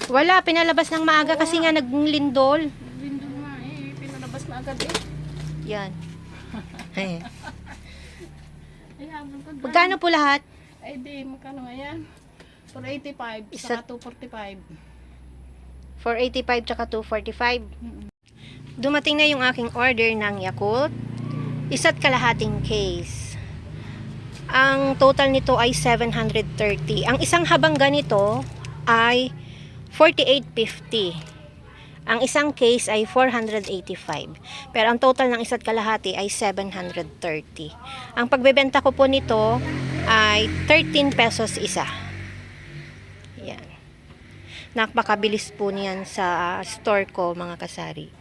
Wala, pinalabas ng maaga kasi nga naglindol. Lindol nga eh. Pinalabas na agad eh. Yan. Ay. Ay, habol ko. Magkano po lahat? Ay, di. Magkano nga yan? 485. Isa- Saka 245. 485 tsaka 245. Dumating na yung aking order ng Yakult. Isa't kalahating case. Ang total nito ay 730. Ang isang habang ganito ay 4850. Ang isang case ay 485. Pero ang total ng isa't kalahati ay 730. Ang pagbebenta ko po nito ay 13 pesos isa. Yan. Napakabilis po niyan sa store ko, mga kasari.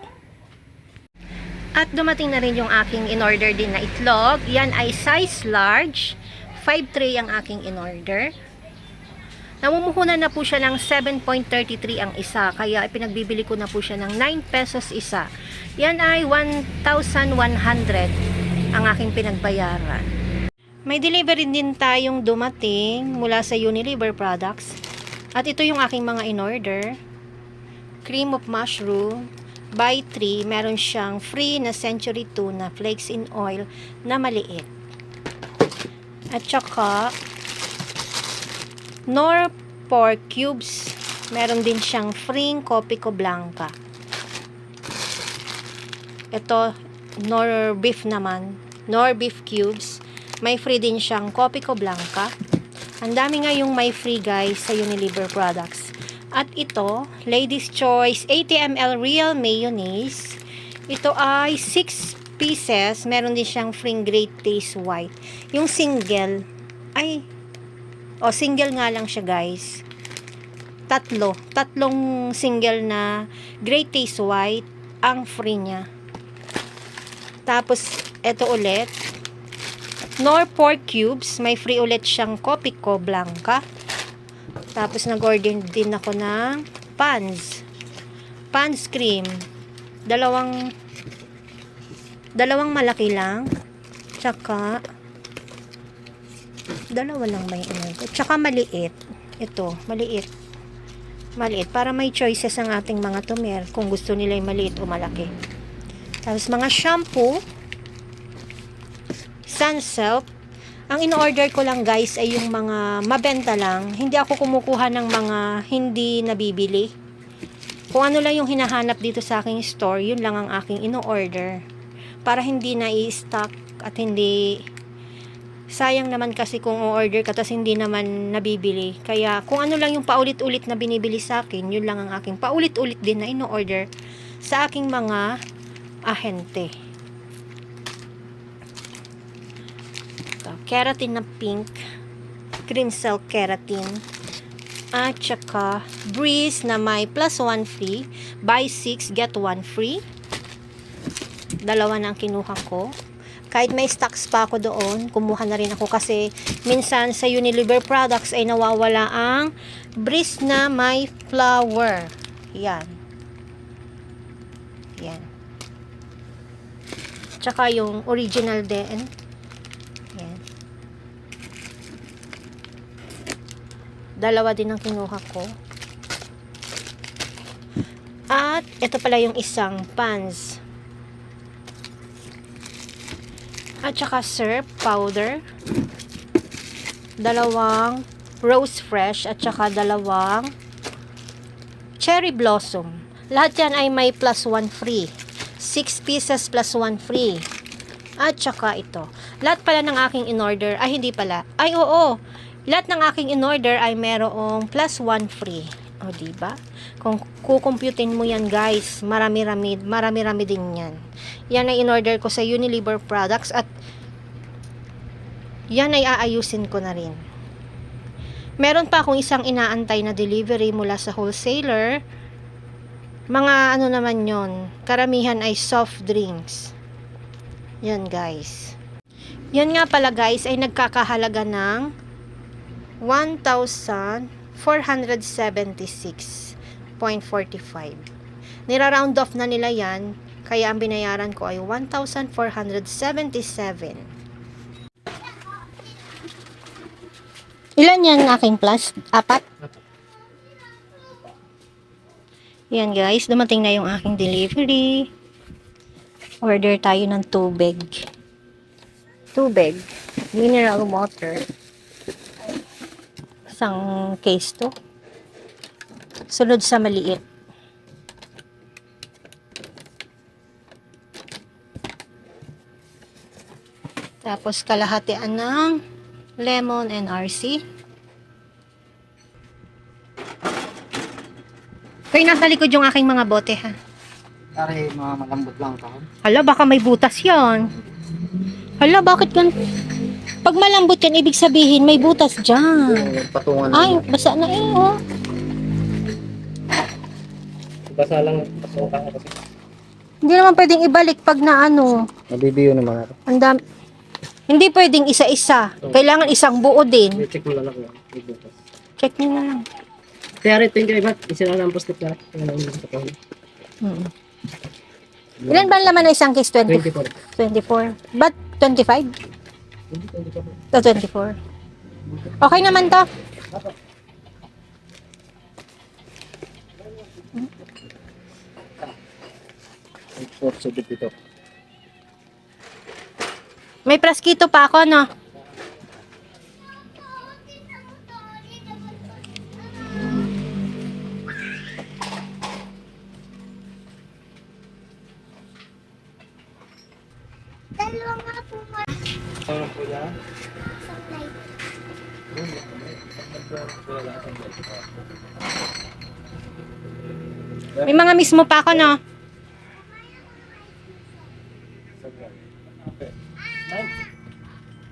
At dumating na rin yung aking in-order din na itlog. Yan ay size large. 5 tray ang aking in-order. Namumuhunan na po siya ng 7.33 ang isa. Kaya ipinagbibili ko na po siya ng 9 pesos isa. Yan ay 1,100 ang aking pinagbayaran. May delivery din tayong dumating mula sa Unilever Products. At ito yung aking mga in-order. Cream of mushroom. Buy 3, meron siyang free na Century Tuna Flakes in Oil na maliit. At saka, Nor Pork Cubes, meron din siyang free Copico Blanca. Ito, Nor Beef naman, Nor Beef Cubes, may free din siyang Copico Blanca. Ang dami nga yung may free guys sa Unilever Products. At ito, Ladies Choice 80 ml Real Mayonnaise. Ito ay 6 pieces. Meron din siyang free Great Taste White. Yung single, single nga lang siya guys. Tatlong single na Great Taste White ang free niya. Tapos, ito ulit. Nor Pork Cubes. May free ulit siyang Copico Blanca. Tapos nag-order din ako ng Pans cream. Dalawang malaki lang. Tsaka dalawa lang ba yung ito? Tsaka maliit. Ito, maliit. Maliit. Para may choices ang ating mga tumer. Kung gusto nila yung maliit o malaki. Tapos mga shampoo. Sunsilk. Ang in-order ko lang guys ay yung mga mabenta lang. Hindi ako kumukuha ng mga hindi nabibili. Kung ano lang yung hinahanap dito sa aking store, yun lang ang aking in-order. Para hindi na i-stock at hindi sayang naman kasi kung o-order ka tas hindi naman nabibili. Kaya kung ano lang yung paulit-ulit na binibili sa akin, yun lang ang aking paulit-ulit din na in-order sa aking mga ahente. Keratin na pink, cream silk keratin, at saka Breeze na may plus 1 free, buy 6 get 1 free. Dalawa na ang kinuha ko. Kahit may stocks pa ako doon, kumuha na rin ako kasi minsan sa Unilever Products ay nawawala ang Breeze na may flower. Yan. Yan. Tsaka yung original din. Yan. Dalawa din ang kinuha ko. At ito pala yung isang Pans. At saka syrup powder. Dalawang Rose Fresh at saka dalawang Cherry Blossom. Lahat yan ay may plus 1 free. 6 pieces plus 1 free. At saka ito. Lahat pala ng aking in-order, ay hindi pala. Ay oo. Lahat ng aking in-order ay merong plus 1 free. O diba? Kung kukumputin mo yan guys, marami-rami din yan. Yan ay in-order ko sa Unilever Products at yan ay aayusin ko na rin. Meron pa akong isang inaantay na delivery mula sa wholesaler. Mga ano naman yon, karamihan ay soft drinks. Yan guys. Yan nga pala guys ay nagkakahalaga ng 1,476.45. Nira-round off na nila yan, kaya ang binayaran ko ay 1,477. Ilan yan aking plus? 4? Yan guys, dumating na yung aking delivery. Order tayo ng tubig. Tubig. Mineral water. Isang case to. Sunod sa maliit. Tapos kalahatian ng lemon and RC. Kaya nasa likod yung aking mga bote ha. Pare, mga malambot lang ka. Hala, baka may butas yan. Hala, bakit gan? Pag malambot yan, ibig sabihin may butas dyan. Yung patungan Ay, basa na eh, oh. basa lang patungan ka kasi. Hindi naman pwedeng ibalik pag na ano. Nabibiyo naman ako. Ang dami. Hindi pwedeng isa-isa. Kailangan isang buo din. I-check mo lang ako. Ibutas. Check nyo na lang. Kaya rin, ito yung iba. Isa lang ang plastic na. Hmm. Ilan ba ang laman na isang case? 20? 24. 24. Ba't 25? To 24. Okay naman to. dito. May praskito pa ako, no? Ano po yan? May mga mismo pa ako, no?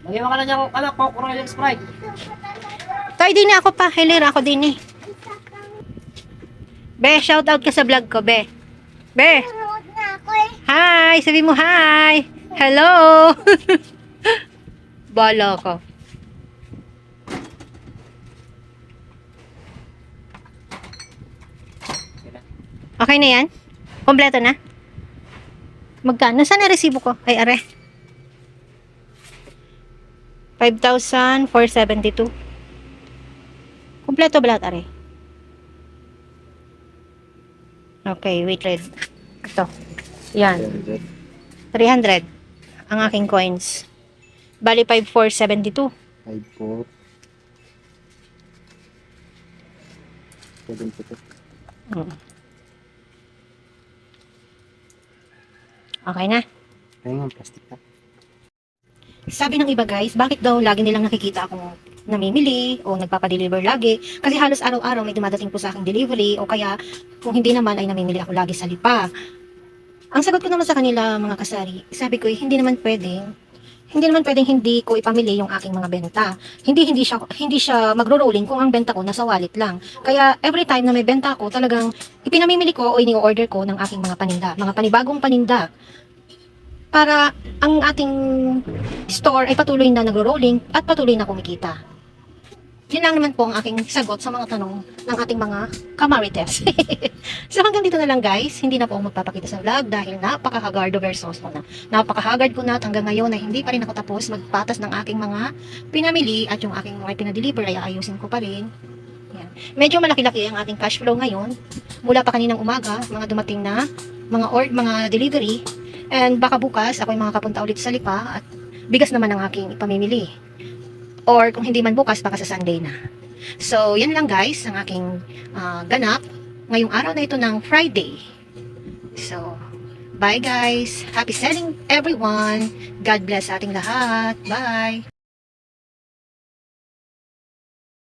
Mag-iwan ka na niya ako. Anak, pakukurang yung Sprite. Toy, din ako pa. Hilera ako din eh. Be, shout out ka sa vlog ko, Be. Be. Hi, sabi mo hi. Hello. Bala ko. Okay na yan? Kompleto na? Magkano? Saan na resibo ko? Ay, are. 5,472. Kompleto ba lahat, are? Okay, wait, wait. Ito. Yan. 300 ang aking coins. Bali 5,472. 5-4. 7-2. Mm. Okay na. Kaya nga, plastic na. Sabi ng iba guys, bakit daw lagi nilang nakikita akong namimili o nagpapadeliver lagi? Kasi halos araw-araw may dumadating po sa aking delivery o kaya kung hindi naman ay namimili ako lagi sa Lipa. Ang sagot ko naman sa kanila mga kasari, sabi ko hindi naman pwedeng hindi ko ipamili yung aking mga benta. Hindi siya magro-rolling kung ang benta ko nasa wallet lang. Kaya every time na may benta ko, talagang ipinamimili ko o ini-order ko ng aking mga paninda, mga panibagong paninda. Para ang ating store ay patuloy na nagro-rolling at patuloy na kumikita. Yun lang naman po ang aking sagot sa mga tanong ng ating mga kamarites. So hanggang dito na lang guys, hindi na po ako magpapakita sa vlog dahil napaka-haggard versus ko na. Napaka-haggard ko na at hanggang ngayon na hindi pa rin ako tapos magpatas ng aking mga pinamili at yung aking mga pinadeliver ay aayusin ko pa rin. Yan. Medyo malaki-laki ang ating cash flow ngayon. Mula pa kaninang umaga, mga dumating na mga delivery. And baka bukas ako yung makakapunta ulit sa Lipa at bigas naman ang aking ipamimili. Or kung hindi man bukas, baka sa Sunday na. So, yan lang guys, ang aking ganap ngayong araw na ito ng Friday. So, bye guys. Happy selling everyone. God bless ating lahat. Bye.